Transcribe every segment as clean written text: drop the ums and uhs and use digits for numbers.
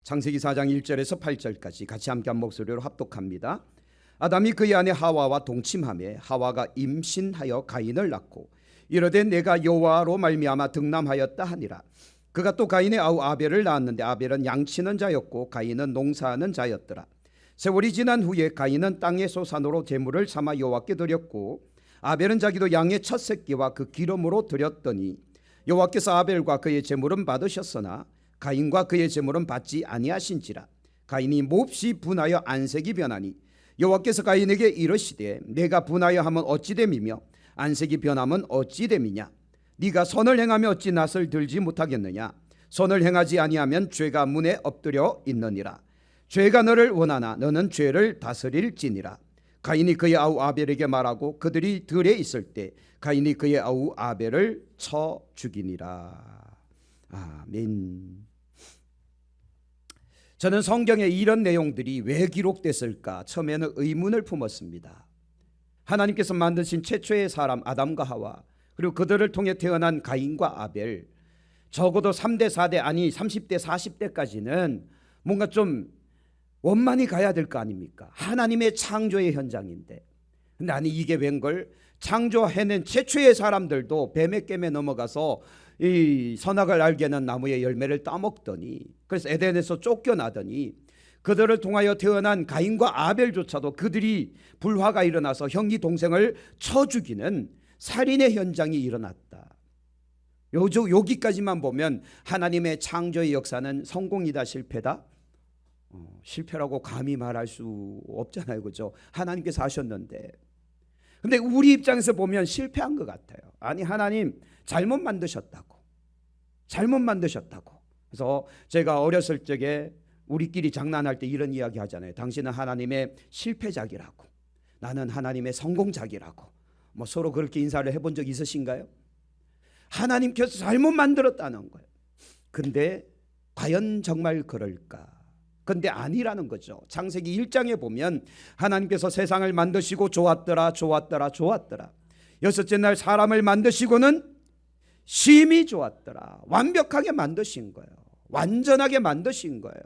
창세기 4장 1절에서 8절까지 같이 함께 한 목소리로 합독합니다. 아담이 그의 아내 하와와 동침하매 하와가 임신하여 가인을 낳고 이르되 내가 여호와로 말미암아 등남하였다 하니라. 그가 또 가인의 아우 아벨을 낳았는데 아벨은 양치는 자였고 가인은 농사하는 자였더라. 세월이 지난 후에 가인은 땅의 소산으로 제물을 삼아 여호와께 드렸고 아벨은 자기도 양의 첫 새끼와 그 기름으로 드렸더니 여호와께서 아벨과 그의 제물은 받으셨으나 가인과 그의 제물은 받지 아니하신지라. 가인이 몹시 분하여 안색이 변하니 여호와께서 가인에게 이르시되 내가 분하여 하면 어찌 됨이며 안색이 변하면 어찌 됨이냐. 네가 선을 행하며 어찌 낯을 들지 못하겠느냐. 선을 행하지 아니하면 죄가 문에 엎드려 있느니라. 죄가 너를 원하나 너는 죄를 다스릴지니라. 가인이 그의 아우 아벨에게 말하고 그들이 들에 있을 때 가인이 그의 아우 아벨을 쳐 죽이니라. 아멘. 저는 성경에 이런 내용들이 왜 기록됐을까 처음에는 의문을 품었습니다. 하나님께서 만드신 최초의 사람 아담과 하와, 그리고 그들을 통해 태어난 가인과 아벨, 적어도 3대 4대 아니 30대 40대까지는 뭔가 좀 원만히 가야 될 거 아닙니까? 하나님의 창조의 현장인데. 근데 아니 이게 웬걸? 창조해낸 최초의 사람들도 뱀의 깸에 넘어가서 이 선악을 알게 하는 나무의 열매를 따먹더니, 그래서 에덴에서 쫓겨나더니 그들을 통하여 태어난 가인과 아벨조차도 그들이 불화가 일어나서 형이 동생을 쳐 죽이는 살인의 현장이 일어났다. 여기까지만 보면 하나님의 창조의 역사는 성공이다 실패다? 실패라고 감히 말할 수 없잖아요, 그죠? 하나님께서 하셨는데. 근데 우리 입장에서 보면 실패한 것 같아요. 아니 하나님 잘못 만드셨다고. 그래서 제가 어렸을 적에 우리끼리 장난할 때 이런 이야기 하잖아요. 당신은 하나님의 실패작이라고, 나는 하나님의 성공작이라고. 뭐 서로 그렇게 인사를 해본 적 있으신가요? 하나님께서 잘못 만들었다는 거예요. 근데 과연 정말 그럴까? 근데 아니라는 거죠. 창세기 1장에 보면 하나님께서 세상을 만드시고 좋았더라. 여섯째 날 사람을 만드시고는 심히 좋았더라. 완벽하게 만드신 거예요. 완전하게 만드신 거예요.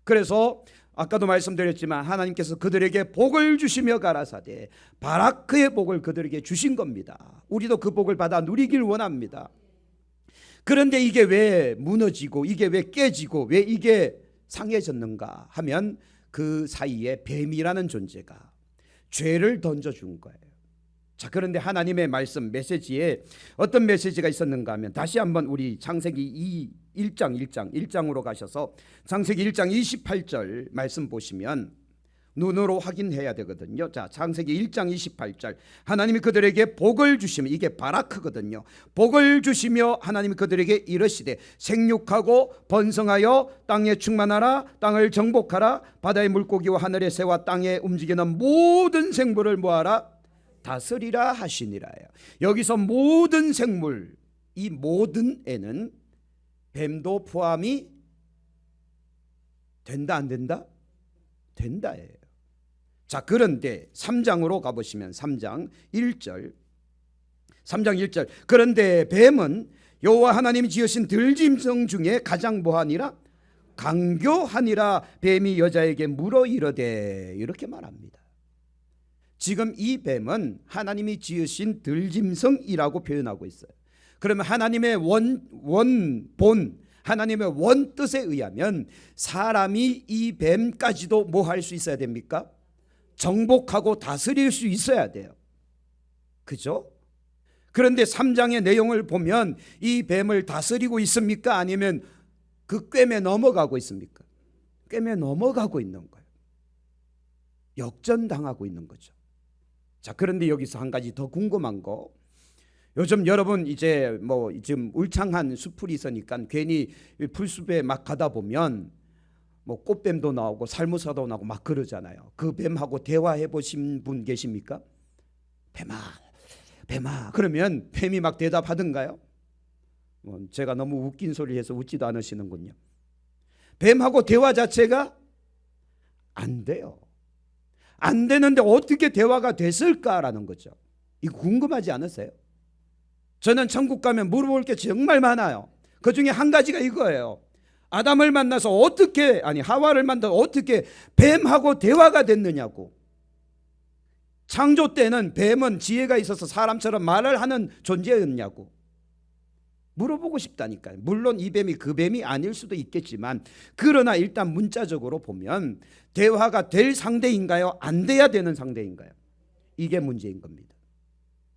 그래서 아까도 말씀드렸지만 하나님께서 그들에게 복을 주시며 가라사대 바라크의 복을 그들에게 주신 겁니다. 우리도 그 복을 받아 누리길 원합니다. 그런데 이게 왜 무너지고 이게 왜 깨지고 왜 이게 상해졌는가 하면 그 사이에 뱀이라는 존재가 죄를 던져준 거예요. 자, 그런데 하나님의 말씀 메시지에 어떤 메시지가 있었는가 하면 다시 한번 우리 창세기 1장으로 가셔서 창세기 1장 28절 말씀 보시면 눈으로 확인해야 되거든요. 자, 창세기 1장 28절 하나님이 그들에게 복을 주시며, 이게 바라크거든요. 복을 주시며 하나님이 그들에게 이르시되 생육하고 번성하여 땅에 충만하라. 땅을 정복하라. 바다의 물고기와 하늘의 새와 땅에 움직이는 모든 생물을 뭐하라? 다스리라 하시니라요. 여기서 모든 생물, 이 모든에는 뱀도 포함이 된다 안 된다? 된다예요. 자, 그런데 3장으로 가보시면 3장 1절 그런데 뱀은 여호와 하나님이 지으신 들짐승 중에 가장 뭐하니라? 강교하니라. 뱀이 여자에게 물어 이르되, 이렇게 말합니다. 지금 이 뱀은 하나님이 지으신 들짐승이라고 표현하고 있어요. 그러면 하나님의 원본, 하나님의 원뜻에 의하면 사람이 이 뱀까지도 뭐 할 수 있어야 됩니까? 정복하고 다스릴 수 있어야 돼요. 그죠? 그런데 3장의 내용을 보면 이 뱀을 다스리고 있습니까? 아니면 그 꿰매 넘어가고 있습니까? 꿰매 넘어가고 있는 거예요. 역전당하고 있는 거죠. 자, 그런데 여기서 한 가지 더 궁금한 거, 요즘 여러분 이제 뭐 지금 울창한 숲풀이 있으니까 괜히 풀숲에 막 가다 보면 뭐 꽃뱀도 나오고 살무사도 나오고 막 그러잖아요. 그 뱀하고 대화해 보신 분 계십니까? 뱀아 그러면 뱀이 막 대답하던가요? 제가 너무 웃긴 소리 해서 웃지도 않으시는군요. 뱀하고 대화 자체가 안 돼요. 안 되는데 어떻게 대화가 됐을까라는 거죠. 이거 궁금하지 않으세요? 저는 천국 가면 물어볼 게 정말 많아요. 그 중에 한 가지가 이거예요. 아담을 만나서 하와를 만나서 어떻게 뱀하고 대화가 됐느냐고. 창조 때는 뱀은 지혜가 있어서 사람처럼 말을 하는 존재였냐고 물어보고 싶다니까요. 물론 이 뱀이 그 뱀이 아닐 수도 있겠지만, 그러나 일단 문자적으로 보면 대화가 될 상대인가요? 안 돼야 되는 상대인가요? 이게 문제인 겁니다.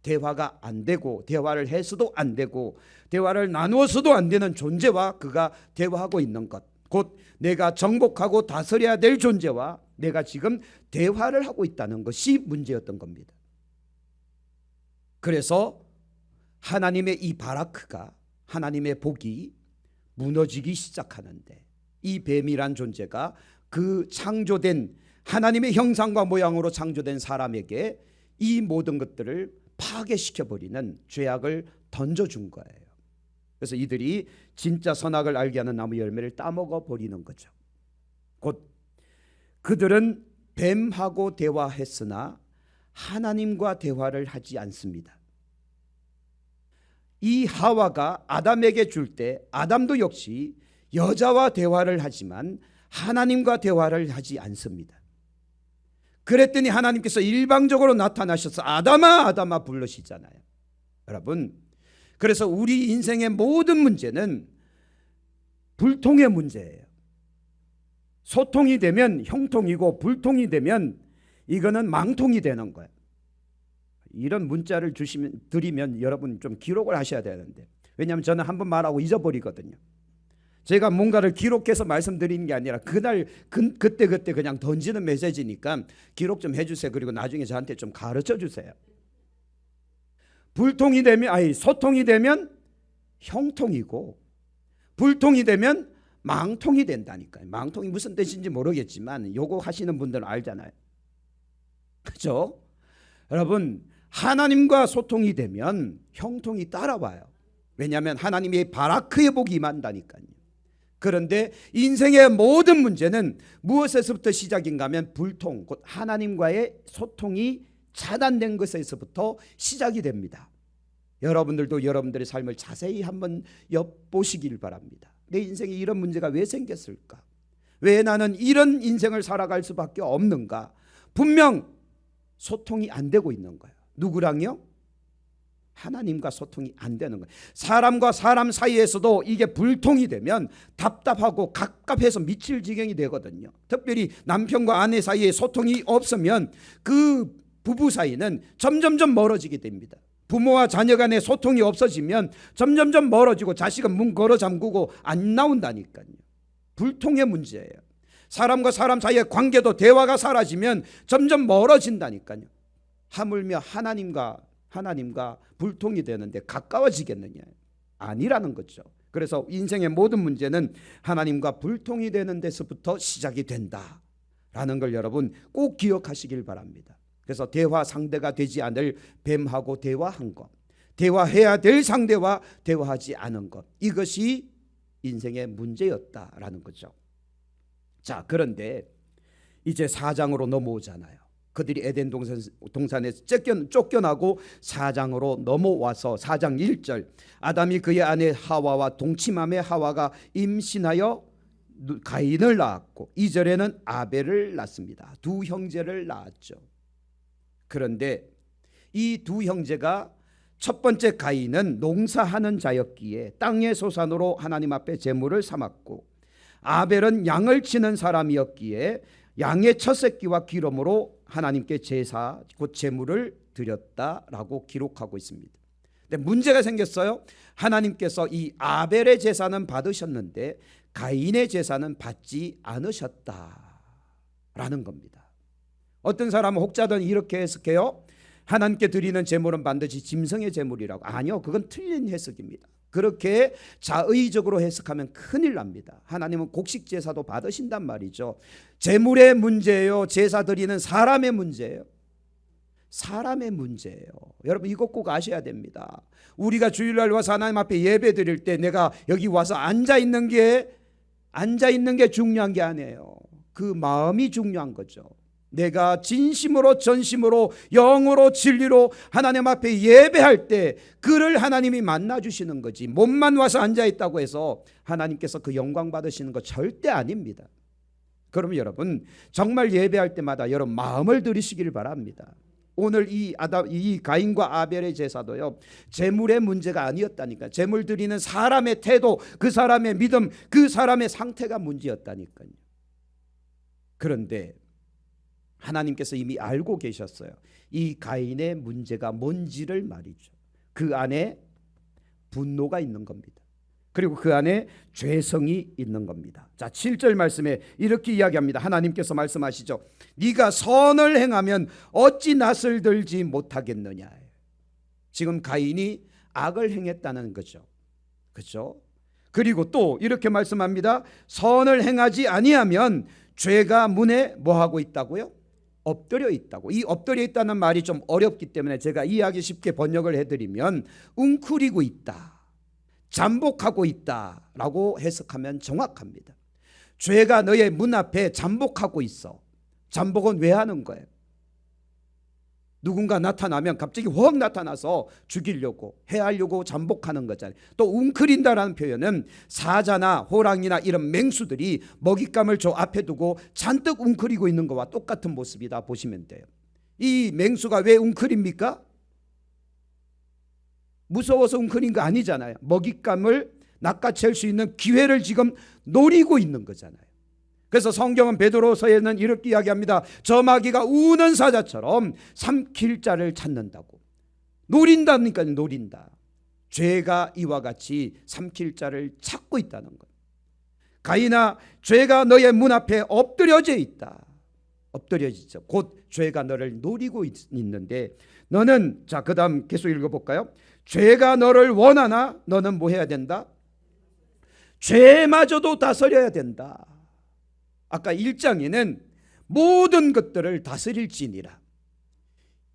대화가 안 되고, 대화를 해서도 안 되고, 대화를 나누어서도 안 되는 존재와 그가 대화하고 있는 것, 곧 내가 정복하고 다스려야 될 존재와 내가 지금 대화를 하고 있다는 것이 문제였던 겁니다. 그래서 하나님의 이 바라크가, 하나님의 복이 무너지기 시작하는데, 이 뱀이란 존재가 그 창조된 하나님의 형상과 모양으로 창조된 사람에게 이 모든 것들을 파괴시켜버리는 죄악을 던져준 거예요. 그래서 이들이 진짜 선악을 알게 하는 나무 열매를 따먹어 버리는 거죠. 곧 그들은 뱀하고 대화했으나 하나님과 대화를 하지 않습니다. 이 하와가 아담에게 줄 때 아담도 역시 여자와 대화를 하지만 하나님과 대화를 하지 않습니다. 그랬더니 하나님께서 일방적으로 나타나셔서 아담아 아담아 부르시잖아요. 여러분, 그래서 우리 인생의 모든 문제는 불통의 문제예요. 소통이 되면 형통이고, 불통이 되면 이거는 망통이 되는 거예요. 이런 문자를 드리면 여러분 좀 기록을 하셔야 되는데, 왜냐하면 저는 한번 말하고 잊어버리거든요. 제가 뭔가를 기록해서 말씀드리는 게 아니라 그날 그때 그냥 던지는 메시지니까 기록 좀 해주세요. 그리고 나중에 저한테 좀 가르쳐 주세요. 불통이 되면 소통이 되면 형통이고, 불통이 되면 망통이 된다니까요. 망통이 무슨 뜻인지 모르겠지만 요거 하시는 분들은 알잖아요. 그렇죠? 여러분, 하나님과 소통이 되면 형통이 따라와요. 왜냐하면 하나님의 바라크의 복이 임한다니까요. 그런데 인생의 모든 문제는 무엇에서부터 시작인가 하면 불통, 곧 하나님과의 소통이 차단된 것에서부터 시작이 됩니다. 여러분들도 여러분들의 삶을 자세히 한번 엿보시길 바랍니다. 내 인생에 이런 문제가 왜 생겼을까? 왜 나는 이런 인생을 살아갈 수밖에 없는가? 분명 소통이 안 되고 있는 거예요. 누구랑요? 하나님과 소통이 안 되는 거예요. 사람과 사람 사이에서도 이게 불통이 되면 답답하고 갑갑해서 미칠 지경이 되거든요. 특별히 남편과 아내 사이에 소통이 없으면 그 부부 사이는 점점점 멀어지게 됩니다. 부모와 자녀 간의 소통이 없어지면 점점점 멀어지고 자식은 문 걸어 잠그고 안 나온다니까요. 불통의 문제예요. 사람과 사람 사이의 관계도 대화가 사라지면 점점 멀어진다니까요. 하물며 하나님과 불통이 되는데 가까워지겠느냐? 아니라는 거죠. 그래서 인생의 모든 문제는 하나님과 불통이 되는 데서부터 시작이 된다라는 걸 여러분 꼭 기억하시길 바랍니다. 그래서 대화 상대가 되지 않을 뱀하고 대화한 것, 대화해야 될 상대와 대화하지 않은 것, 이것이 인생의 문제였다라는 거죠. 자, 그런데 이제 4장으로 넘어오잖아요. 그들이 에덴 동산에서 쫓겨나고 4장으로 넘어와서 4장 1절, 아담이 그의 아내 하와와 동침함에 하와가 임신하여 가인을 낳았고 2절에는 아벨을 낳습니다. 두 형제를 낳았죠. 그런데 이 두 형제가 첫 번째 가인은 농사하는 자였기에 땅의 소산으로 하나님 앞에 제물을 삼았고, 아벨은 양을 치는 사람이었기에 양의 첫 새끼와 기름으로 하나님께 제사 곧 제물을 드렸다라고 기록하고 있습니다. 근데 문제가 생겼어요. 하나님께서 이 아벨의 제사는 받으셨는데 가인의 제사는 받지 않으셨다라는 겁니다. 어떤 사람은 혹자든 이렇게 해석해요. 하나님께 드리는 제물은 반드시 짐승의 제물이라고. 아니요, 그건 틀린 해석입니다. 그렇게 자의적으로 해석하면 큰일 납니다. 하나님은 곡식 제사도 받으신단 말이죠. 제물의 문제예요, 제사 드리는 사람의 문제예요? 사람의 문제예요. 여러분 이것 꼭 아셔야 됩니다. 우리가 주일날 와서 하나님 앞에 예배 드릴 때 내가 여기 와서 앉아 있는 게 중요한 게 아니에요. 그 마음이 중요한 거죠. 내가 진심으로 전심으로 영으로 진리로 하나님 앞에 예배할 때 그를 하나님이 만나주시는 거지, 몸만 와서 앉아있다고 해서 하나님께서 그 영광 받으시는 거 절대 아닙니다. 그러면 여러분 정말 예배할 때마다 여러분 마음을 들이시길 바랍니다. 오늘 이 가인과 아벨의 제사도요, 제물의 문제가 아니었다니까. 제물 드리는 사람의 태도, 그 사람의 믿음, 그 사람의 상태가 문제였다니까요. 그런데 하나님께서 이미 알고 계셨어요. 이 가인의 문제가 뭔지를 말이죠. 그 안에 분노가 있는 겁니다. 그리고 그 안에 죄성이 있는 겁니다. 자, 7절 말씀에 이렇게 이야기합니다. 하나님께서 말씀하시죠. 네가 선을 행하면 어찌 낯을 들지 못하겠느냐. 지금 가인이 악을 행했다는 거죠. 그렇죠? 그리고 또 이렇게 말씀합니다. 선을 행하지 아니하면 죄가 문에 뭐하고 있다고요? 엎드려 있다고. 이 엎드려 있다는 말이 좀 어렵기 때문에 제가 이해하기 쉽게 번역을 해드리면 웅크리고 있다, 잠복하고 있다라고 해석하면 정확합니다. 죄가 너의 문 앞에 잠복하고 있어. 잠복은 왜 하는 거예요? 누군가 나타나면 갑자기 확 나타나서 죽이려고 해하려고 잠복하는 거잖아요. 또 웅크린다라는 표현은 사자나 호랑이나 이런 맹수들이 먹잇감을 저 앞에 두고 잔뜩 웅크리고 있는 것과 똑같은 모습이다 보시면 돼요. 이 맹수가 왜 웅크립니까? 무서워서 웅크린 거 아니잖아요. 먹잇감을 낚아챌 수 있는 기회를 지금 노리고 있는 거잖아요. 그래서 성경은 베드로서에는 이렇게 이야기합니다. 저 마귀가 우는 사자처럼 삼킬 자를 찾는다고. 노린다니까요. 노린다. 죄가 이와 같이 삼킬 자를 찾고 있다는 것. 가인아, 죄가 너의 문 앞에 엎드려져 있다. 엎드려지죠. 곧 죄가 너를 노리고 있는데 너는, 자, 그 다음 계속 읽어볼까요? 죄가 너를 원하나 너는 뭐 해야 된다? 죄마저도 다스려야 된다. 아까 1장에는 모든 것들을 다스릴지니라.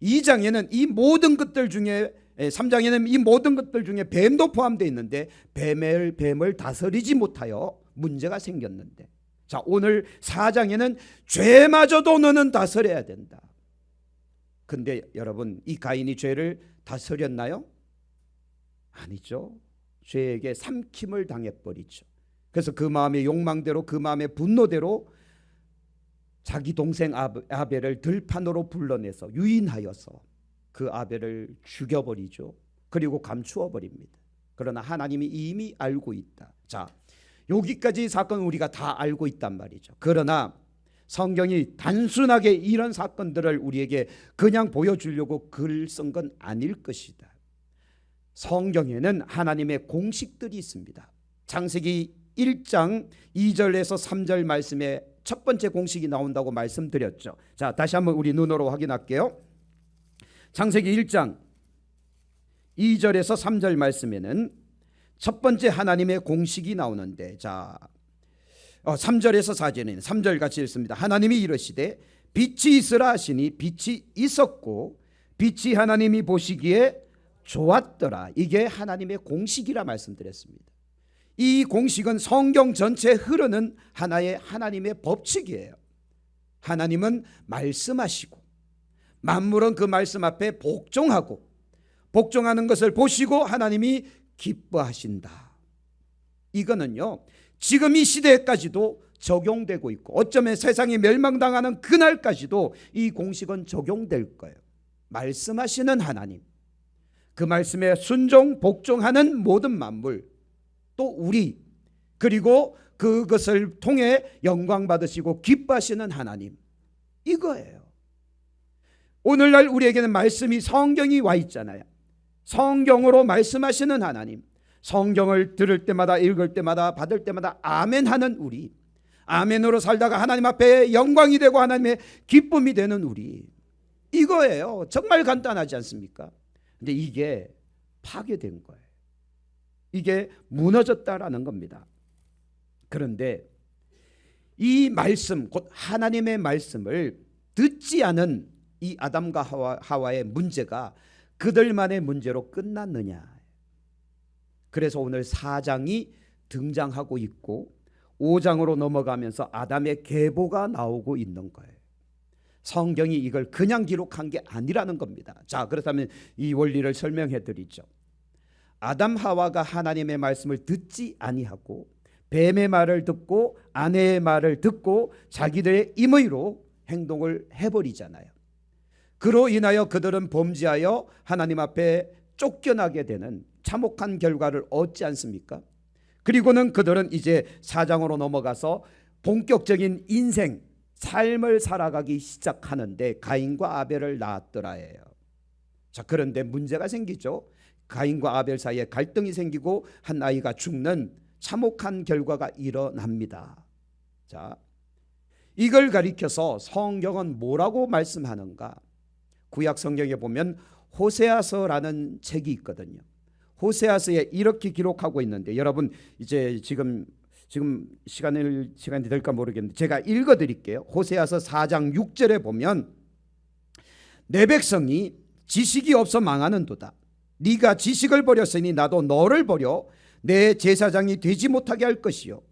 2장에는 이 모든 것들 중에, 3장에는 이 모든 것들 중에 뱀도 포함되어 있는데 뱀을 다스리지 못하여 문제가 생겼는데, 자, 오늘 4장에는 죄마저도 너는 다스려야 된다. 근데 여러분, 이 가인이 죄를 다스렸나요? 아니죠. 죄에게 삼킴을 당해버리죠. 그래서 그 마음의 욕망대로, 그 마음의 분노대로 자기 동생 아벨을 들판으로 불러내서 유인하여서 그 아벨을 죽여버리죠. 그리고 감추어 버립니다. 그러나 하나님이 이미 알고 있다. 자, 여기까지 사건 우리가 다 알고 있단 말이죠. 그러나 성경이 단순하게 이런 사건들을 우리에게 그냥 보여주려고 글 쓴 건 아닐 것이다. 성경에는 하나님의 공식들이 있습니다. 창세기 1장 2절에서 3절 말씀에 첫 번째 공식이 나온다고 말씀드렸죠. 자, 다시 한번 우리 눈으로 확인할게요. 창세기 1장 2절에서 3절 말씀에는 첫 번째 하나님의 공식이 나오는데, 자, 3절에서 4절에는 3절 같이 읽습니다. 하나님이 이르시되 빛이 있으라 하시니 빛이 있었고 빛이 하나님이 보시기에 좋았더라. 이게 하나님의 공식이라 말씀드렸습니다. 이 공식은 성경 전체에 흐르는 하나의 하나님의 법칙이에요. 하나님은 말씀하시고 만물은 그 말씀 앞에 복종하고 복종하는 것을 보시고 하나님이 기뻐하신다. 이거는요, 지금 이 시대까지도 적용되고 있고 어쩌면 세상이 멸망당하는 그날까지도 이 공식은 적용될 거예요. 말씀하시는 하나님, 그 말씀에 순종 복종하는 모든 만물, 또 우리, 그리고 그것을 통해 영광 받으시고 기뻐하시는 하나님, 이거예요. 오늘날 우리에게는 말씀이, 성경이 와 있잖아요. 성경으로 말씀하시는 하나님, 성경을 들을 때마다, 읽을 때마다, 받을 때마다 아멘 하는 우리, 아멘으로 살다가 하나님 앞에 영광이 되고 하나님의 기쁨이 되는 우리, 이거예요. 정말 간단하지 않습니까? 근데 이게 파괴된 거예요. 이게 무너졌다라는 겁니다. 그런데 이 말씀, 곧 하나님의 말씀을 듣지 않은 이 아담과 하와의 문제가 그들만의 문제로 끝났느냐. 그래서 오늘 4장이 등장하고 있고 5장으로 넘어가면서 아담의 계보가 나오고 있는 거예요. 성경이 이걸 그냥 기록한 게 아니라는 겁니다. 자, 그렇다면 이 원리를 설명해 드리죠. 아담 하와가 하나님의 말씀을 듣지 아니하고 뱀의 말을 듣고 아내의 말을 듣고 자기들의 임의로 행동을 해버리잖아요. 그로 인하여 그들은 범죄하여 하나님 앞에 쫓겨나게 되는 참혹한 결과를 얻지 않습니까? 그리고는 그들은 이제 4장으로 넘어가서 본격적인 인생, 삶을 살아가기 시작하는데 가인과 아벨을 낳았더라예요. 자, 그런데 문제가 생기죠. 가인과 아벨 사이에 갈등이 생기고 한 아이가 죽는 참혹한 결과가 일어납니다. 자, 이걸 가리켜서 성경은 뭐라고 말씀하는가? 구약 성경에 보면 호세아서라는 책이 있거든요. 호세아서에 이렇게 기록하고 있는데, 여러분 이제 지금 시간이 될까 모르겠는데 제가 읽어 드릴게요. 호세아서 4장 6절에 보면 내 백성이 지식이 없어 망하는도다. 네가 지식을 버렸으니 나도 너를 버려 내 제사장이 되지 못하게 할 것이요,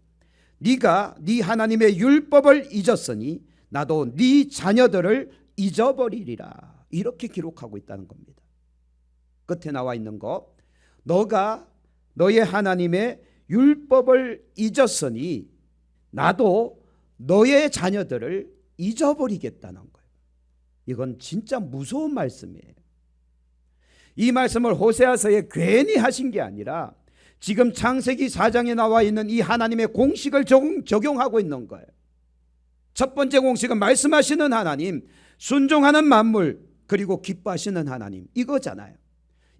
네가 네 하나님의 율법을 잊었으니 나도 네 자녀들을 잊어버리리라. 이렇게 기록하고 있다는 겁니다. 끝에 나와 있는 거, 너가 너의 하나님의 율법을 잊었으니 나도 너의 자녀들을 잊어버리겠다는 거예요. 이건 진짜 무서운 말씀이에요. 이 말씀을 호세아서에 괜히 하신 게 아니라 지금 창세기 4장에 나와 있는 이 하나님의 공식을 적용하고 있는 거예요. 첫 번째 공식은 말씀하시는 하나님, 순종하는 만물, 그리고 기뻐하시는 하나님, 이거잖아요.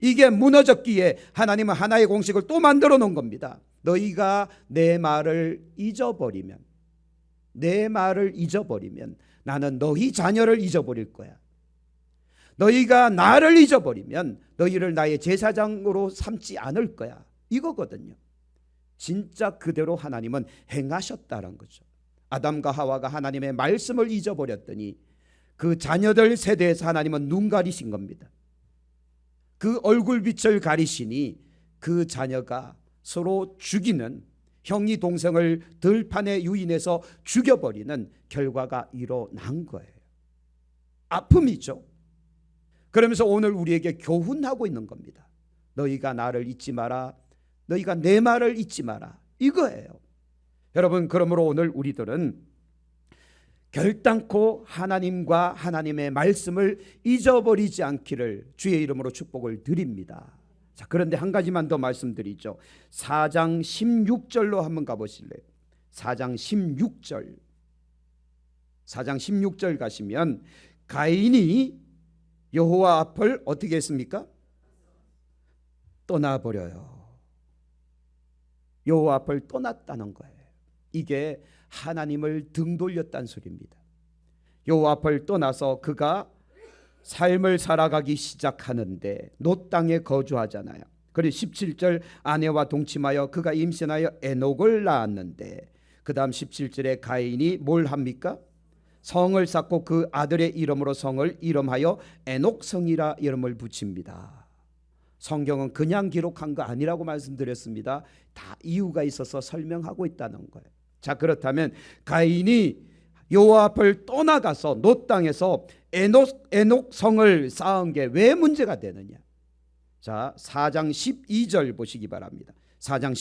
이게 무너졌기에 하나님은 하나의 공식을 또 만들어 놓은 겁니다. 너희가 내 말을 잊어버리면 나는 너희 자녀를 잊어버릴 거야. 너희가 나를 잊어버리면 너희를 나의 제사장으로 삼지 않을 거야. 이거거든요. 진짜 그대로 하나님은 행하셨다는 거죠. 아담과 하와가 하나님의 말씀을 잊어버렸더니 그 자녀들 세대에서 하나님은 눈 가리신 겁니다. 그 얼굴빛을 가리시니 그 자녀가 서로 죽이는, 형이 동생을 들판에 유인해서 죽여버리는 결과가 일어난 거예요. 아픔이죠. 그러면서 오늘 우리에게 교훈하고 있는 겁니다. 너희가 나를 잊지 마라. 너희가 내 말을 잊지 마라. 이거예요. 여러분, 그러므로 오늘 우리들은 결단코 하나님과 하나님의 말씀을 잊어버리지 않기를 주의 이름으로 축복을 드립니다. 자, 그런데 한 가지만 더 말씀드리죠. 4장 16절로 한번 가보실래요? 4장 16절 가시면 가인이 여호와 앞을 어떻게 했습니까? 떠나버려요. 여호와 앞을 떠났다는 거예요. 이게 하나님을 등 돌렸다는 소리입니다. 여호와 앞을 떠나서 그가 삶을 살아가기 시작하는데 놋 땅에 거주하잖아요. 그리고 17절 아내와 동침하여 그가 임신하여 에녹을 낳았는데, 그 다음 17절에 가인이 뭘 합니까? 성을 쌓고 그 아들의 이름으로 성을 이름하여 에녹성이라 이름을 붙입니다. 성경은 그냥 기록한 거 아니라고 말씀드렸습니다. 다 이유가 있어서 설명하고 있다는 거예요. 자, 그렇다면 가인이 여호와 앞을 떠나가서 놋 땅에서 에녹성을 쌓은 게 왜 문제가 되느냐? 자, 4장 12절 보시기 바랍니다. 4장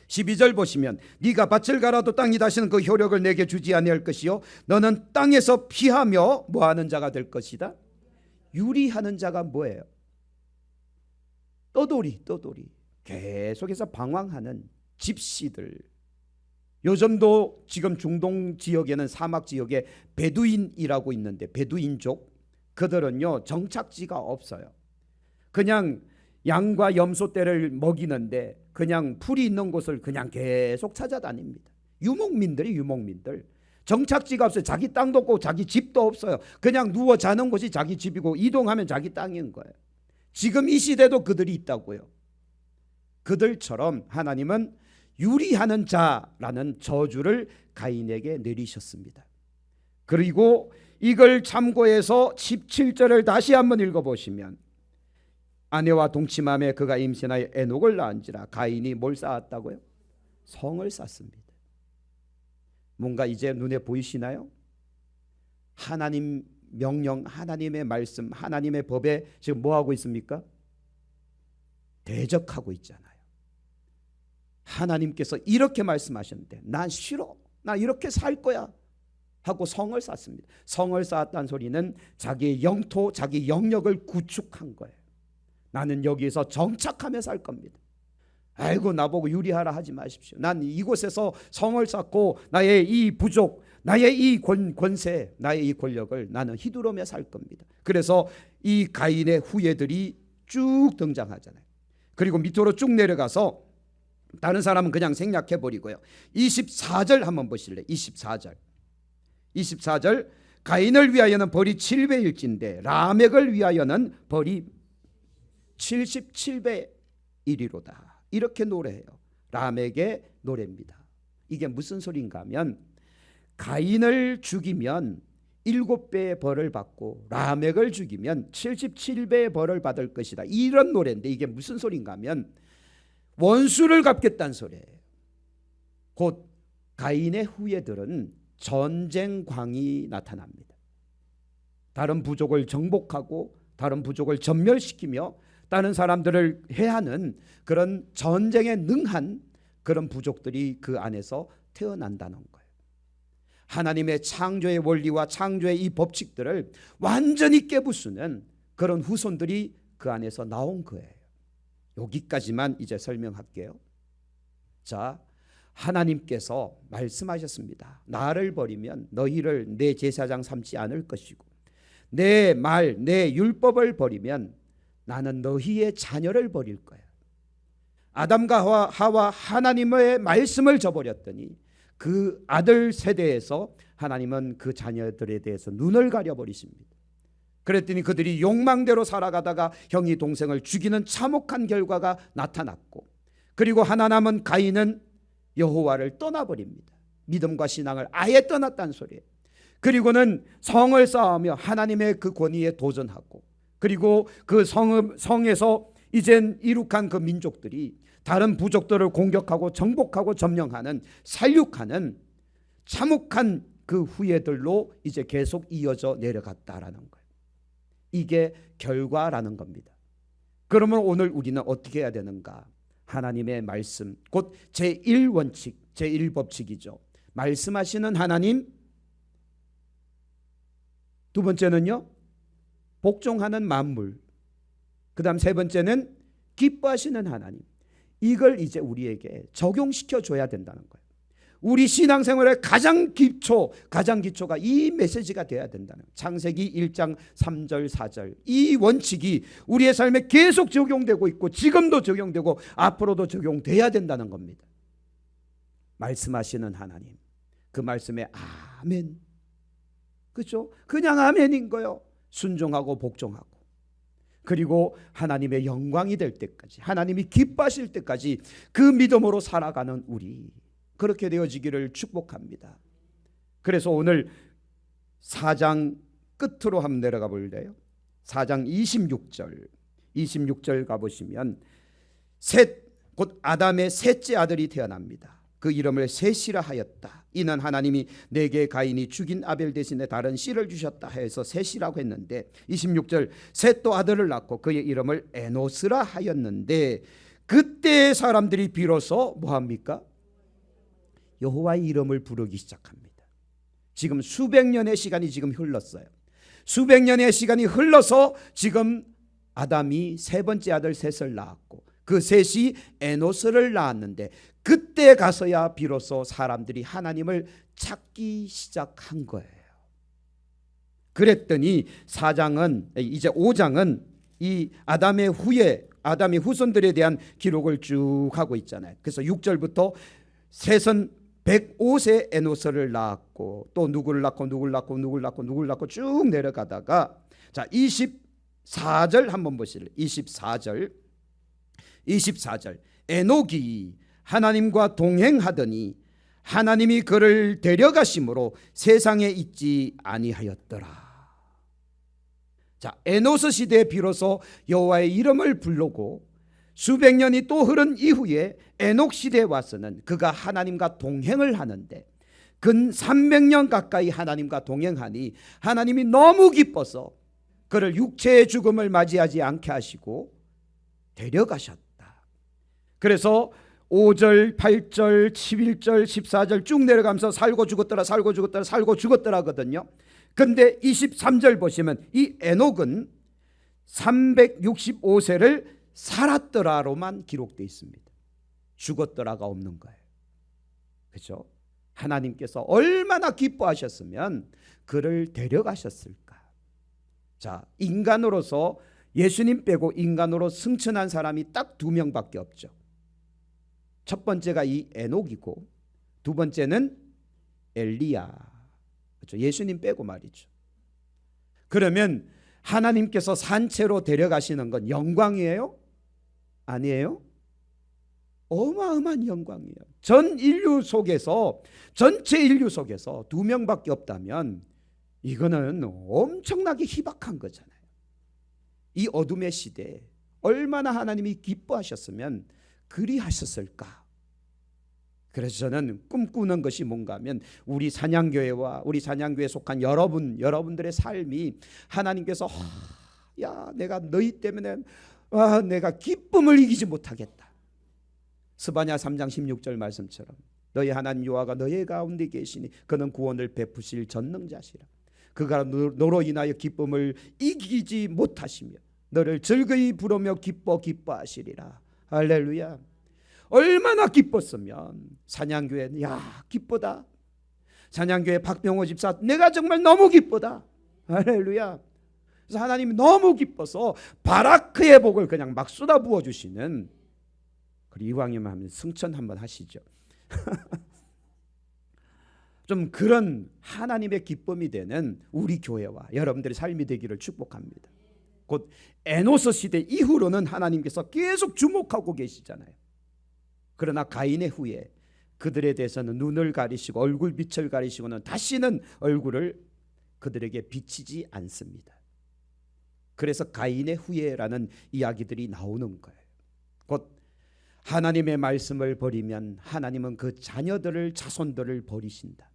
12절 보시면 네가 밭을 갈아도 땅이 다시는 그 효력을 내게 주지 아니할 것이요, 너는 땅에서 피하며 뭐하는 자가 될 것이다. 유리하는 자가 뭐예요? 떠돌이 계속해서 방황하는 집시들. 요즘도 지금 중동 지역에는 사막 지역에 베두인이라고 있는데, 베두인족, 그들은요 정착지가 없어요. 그냥 양과 염소 떼를 먹이는데 그냥 풀이 있는 곳을 그냥 계속 찾아다닙니다. 유목민들. 정착지가 없어요. 자기 땅도 없고 자기 집도 없어요. 그냥 누워 자는 곳이 자기 집이고 이동하면 자기 땅인 거예요. 지금 이 시대도 그들이 있다고요. 그들처럼 하나님은 유리하는 자라는 저주를 가인에게 내리셨습니다. 그리고 이걸 참고해서 17절을 다시 한번 읽어보시면 아내와 동침함에 그가 임신하여 에녹을 낳은지라. 가인이 뭘 쌓았다고요? 성을 쌓습니다. 뭔가 이제 눈에 보이시나요? 하나님 명령, 하나님의 말씀, 하나님의 법에 지금 뭐 하고 있습니까? 대적하고 있잖아요. 하나님께서 이렇게 말씀하셨는데 난 싫어, 나 이렇게 살 거야 하고 성을 쌓습니다. 성을 쌓았다는 소리는 자기의 영토, 자기 영역을 구축한 거예요. 나는 여기에서 정착하며 살 겁니다. 아이고 나보고 유리하라 하지 마십시오. 난 이곳에서 성을 쌓고 나의 이 부족, 나의 이 권세, 나의 이 권력을 나는 휘두르며 살 겁니다. 그래서 이 가인의 후예들이 쭉 등장하잖아요. 그리고 밑으로 쭉 내려가서 다른 사람은 그냥 생략해버리고요. 24절 한번 보실래요? 24절 가인을 위하여는 벌이 7배일진데 라멕을 위하여는 벌이 77배이리로다. 이렇게 노래해요. 라멕의 노래입니다. 이게 무슨 소린가 하면 가인을 죽이면 7배의 벌을 받고 라멕을 죽이면 77배의 벌을 받을 것이다. 이런 노래인데 이게 무슨 소린가 하면 원수를 갚겠다는 소리예요. 곧 가인의 후예들은 전쟁광이 나타납니다. 다른 부족을 정복하고 다른 부족을 전멸시키며 다른 사람들을 해하는 그런 전쟁에 능한 그런 부족들이 그 안에서 태어난다는 거예요. 하나님의 창조의 원리와 창조의 이 법칙들을 완전히 깨부수는 그런 후손들이 그 안에서 나온 거예요. 여기까지만 이제 설명할게요. 자, 하나님께서 말씀하셨습니다. 나를 버리면 너희를 내 제사장 삼지 않을 것이고 내 말, 내 율법을 버리면 나는 너희의 자녀를 버릴 거야. 아담과 하와 하나님의 말씀을 저버렸더니 그 아들 세대에서 하나님은 그 자녀들에 대해서 눈을 가려버리십니다. 그랬더니 그들이 욕망대로 살아가다가 형이 동생을 죽이는 참혹한 결과가 나타났고, 그리고 하나 남은 가인은 여호와를 떠나버립니다. 믿음과 신앙을 아예 떠났다는 소리예요. 그리고는 성을 쌓으며 하나님의 그 권위에 도전하고, 그리고 그 성에서 이젠 이룩한 그 민족들이 다른 부족들을 공격하고 정복하고 점령하는, 살육하는 참혹한 그 후예들로 이제 계속 이어져 내려갔다라는 거예요. 이게 결과라는 겁니다. 그러면 오늘 우리는 어떻게 해야 되는가? 하나님의 말씀, 곧 제1원칙, 제1법칙이죠. 말씀하시는 하나님. 두 번째는요, 복종하는 만물. 그 다음 세 번째는 기뻐하시는 하나님. 이걸 이제 우리에게 적용시켜 줘야 된다는 거예요. 우리 신앙생활의 가장 기초가 이 메시지가 돼야 된다는 거예요. 창세기 1장 3절 4절 이 원칙이 우리의 삶에 계속 적용되고 있고 지금도 적용되고 앞으로도 적용돼야 된다는 겁니다. 말씀하시는 하나님, 그 말씀에 아멘, 그렇죠? 그냥 아멘인 거예요. 순종하고 복종하고, 그리고 하나님의 영광이 될 때까지, 하나님이 기뻐하실 때까지 그 믿음으로 살아가는 우리, 그렇게 되어지기를 축복합니다. 그래서 오늘 4장 끝으로 한번 내려가 볼래요? 4장 26절 가보시면 셋, 곧 아담의 셋째 아들이 태어납니다. 그 이름을 셋이라 하였다. 이는 하나님이 내게 가인이 죽인 아벨 대신에 다른 씨를 주셨다 해서 셋이라고 했는데, 26절 셋도 아들을 낳고 그의 이름을 에노스라 하였는데, 그때 사람들이 비로소 뭐합니까? 여호와의 이름을 부르기 시작합니다. 지금 수백 년의 시간이 지금 흘렀어요. 수백 년의 시간이 흘러서 지금 아담이 세 번째 아들 셋을 낳았고 그 셋이 에노스를 낳았는데, 그때 가서야 비로소 사람들이 하나님을 찾기 시작한 거예요. 그랬더니 4장은, 이제 5장은 이 아담의 후손들에 대한 기록을 쭉 하고 있잖아요. 그래서 6절부터 셋은 105세 에노스를 낳았고 또 누구를 낳고 쭉 내려가다가, 자 24절 한번 보실래요? 24절 에녹이 하나님과 동행하더니 하나님이 그를 데려가심으로 세상에 있지 아니하였더라. 자, 에노스 시대에 비로소 여호와의 이름을 부르고 수백 년이 또 흐른 이후에 에녹 시대에 와서는 그가 하나님과 동행을 하는데, 근 300년 가까이 하나님과 동행하니 하나님이 너무 기뻐서 그를 육체의 죽음을 맞이하지 않게 하시고 데려가셨다. 그래서 5절, 8절, 11절, 14절 쭉 내려가면서 살고 죽었더라, 살고 죽었더라, 살고 죽었더라 하거든요. 근데 23절 보시면 이 에녹은 365세를 살았더라로만 기록되어 있습니다. 죽었더라가 없는 거예요. 그렇죠? 하나님께서 얼마나 기뻐하셨으면 그를 데려가셨을까. 자, 인간으로서 예수님 빼고 인간으로 승천한 사람이 딱 2명밖에 없죠. 첫 번째가 이 에녹이고 두 번째는 엘리야. 그렇죠? 예수님 빼고 말이죠. 그러면 하나님께서 산채로 데려가시는 건 영광이에요? 아니에요? 어마어마한 영광이에요. 전 인류 속에서, 전체 인류 속에서 2명밖에 없다면 이거는 엄청나게 희박한 거잖아요. 이 어둠의 시대에 얼마나 하나님이 기뻐하셨으면 그리 하셨을까. 그래서 저는 꿈꾸는 것이 뭔가 하면 우리 찬양교회와 우리 찬양교회에 속한 여러분들의 삶이 하나님께서 야, 내가 너희 때문에 내가 기쁨을 이기지 못하겠다. 스바냐 3장 16절 말씀처럼 너희 하나님 여호와가 너희 가운데 계시니 그는 구원을 베푸실 전능자시라. 그가 너로 인하여 기쁨을 이기지 못하시며 너를 즐거이 부르며 기뻐하시리라. 할렐루야. 얼마나 기뻤으면 찬양교회는 야 기쁘다. 찬양교회 박병호 집사 내가 정말 너무 기쁘다. 할렐루야. 그래서 하나님이 너무 기뻐서 바라크의 복을 그냥 막 쏟아부어 주시는, 그리고 이왕이면 하면 승천 한번 하시죠. 좀 그런 하나님의 기쁨이 되는 우리 교회와 여러분들의 삶이 되기를 축복합니다. 곧 에노스 시대 이후로는 하나님께서 계속 주목하고 계시잖아요. 그러나 가인의 후에 그들에 대해서는 눈을 가리시고 얼굴 빛을 가리시고는 다시는 얼굴을 그들에게 비치지 않습니다. 그래서 가인의 후예라는 이야기들이 나오는 거예요. 곧 하나님의 말씀을 버리면 하나님은 그 자녀들을, 자손들을 버리신다.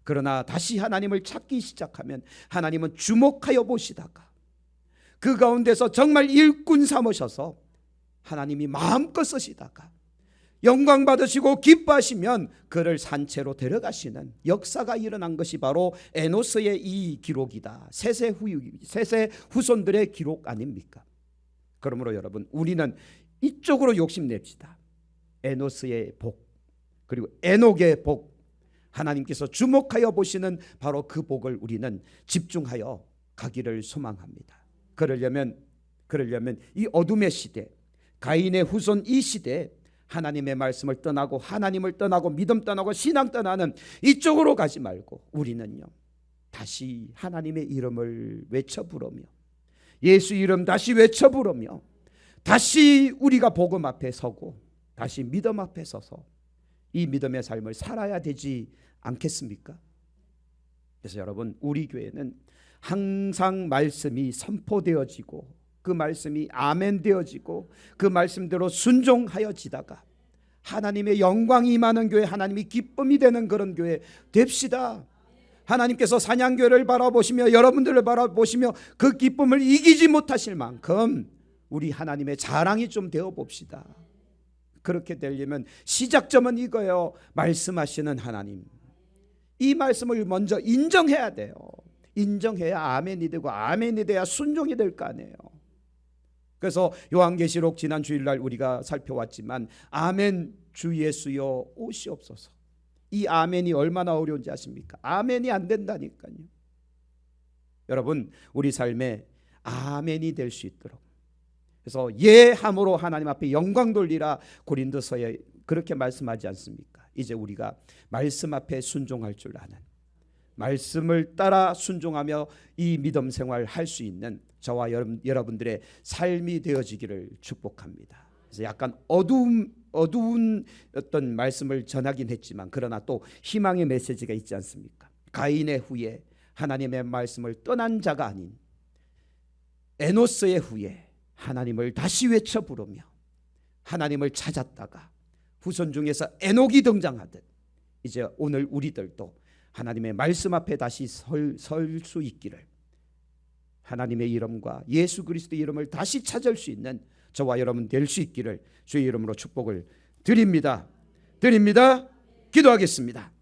그러나 다시 하나님을 찾기 시작하면 하나님은 주목하여 보시다가 그 가운데서 정말 일꾼 삼으셔서 하나님이 마음껏 쓰시다가 영광 받으시고 기뻐하시면 그를 산채로 데려가시는 역사가 일어난 것이 바로 에노스의 이 기록이다. 셋의 후손들의 기록 아닙니까? 그러므로 여러분, 우리는 이쪽으로 욕심냅시다. 에노스의 복, 그리고 에녹의 복, 하나님께서 주목하여 보시는 바로 그 복을 우리는 집중하여 가기를 소망합니다. 그러려면 이 어둠의 시대, 가인의 후손 이 시대에 하나님의 말씀을 떠나고 하나님을 떠나고 믿음 떠나고 신앙 떠나는 이쪽으로 가지 말고 우리는요 다시 하나님의 이름을 외쳐 부르며 예수 이름 다시 외쳐 부르며 다시 우리가 복음 앞에 서고 다시 믿음 앞에 서서 이 믿음의 삶을 살아야 되지 않겠습니까? 그래서 여러분, 우리 교회는 항상 말씀이 선포되어지고 그 말씀이 아멘 되어지고 그 말씀대로 순종하여지다가 하나님의 영광이 임하는 교회, 하나님이 기쁨이 되는 그런 교회 됩시다. 하나님께서 사냥교회를 바라보시며 여러분들을 바라보시며 그 기쁨을 이기지 못하실 만큼 우리 하나님의 자랑이 좀 되어봅시다. 그렇게 되려면 시작점은 이거예요. 말씀하시는 하나님, 이 말씀을 먼저 인정해야 돼요. 인정해야 아멘이 되고 아멘이 돼야 순종이 될 거 아니에요. 그래서 요한계시록 지난 주일날 우리가 살펴왔지만 아멘 주 예수여 오시옵소서. 이 아멘이 얼마나 어려운지 아십니까? 아멘이 안 된다니까요. 여러분, 우리 삶에 아멘이 될 수 있도록, 그래서 예함으로 하나님 앞에 영광 돌리라 고린도서에 그렇게 말씀하지 않습니까? 이제 우리가 말씀 앞에 순종할 줄 아는, 말씀을 따라 순종하며 이 믿음 생활 할 수 있는 저와 여러분들의 삶이 되어지기를 축복합니다. 그래서 약간 어두운 어떤 말씀을 전하긴 했지만 그러나 또 희망의 메시지가 있지 않습니까? 가인의 후에 하나님의 말씀을 떠난 자가 아닌 에노스의 후에 하나님을 다시 외쳐 부르며 하나님을 찾았다가 후손 중에서 에녹이 등장하듯 이제 오늘 우리들도 하나님의 말씀 앞에 다시 설 수 있기를, 하나님의 이름과 예수 그리스도의 이름을 다시 찾을 수 있는 저와 여러분 될 수 있기를 주의 이름으로 축복을 드립니다. 기도하겠습니다.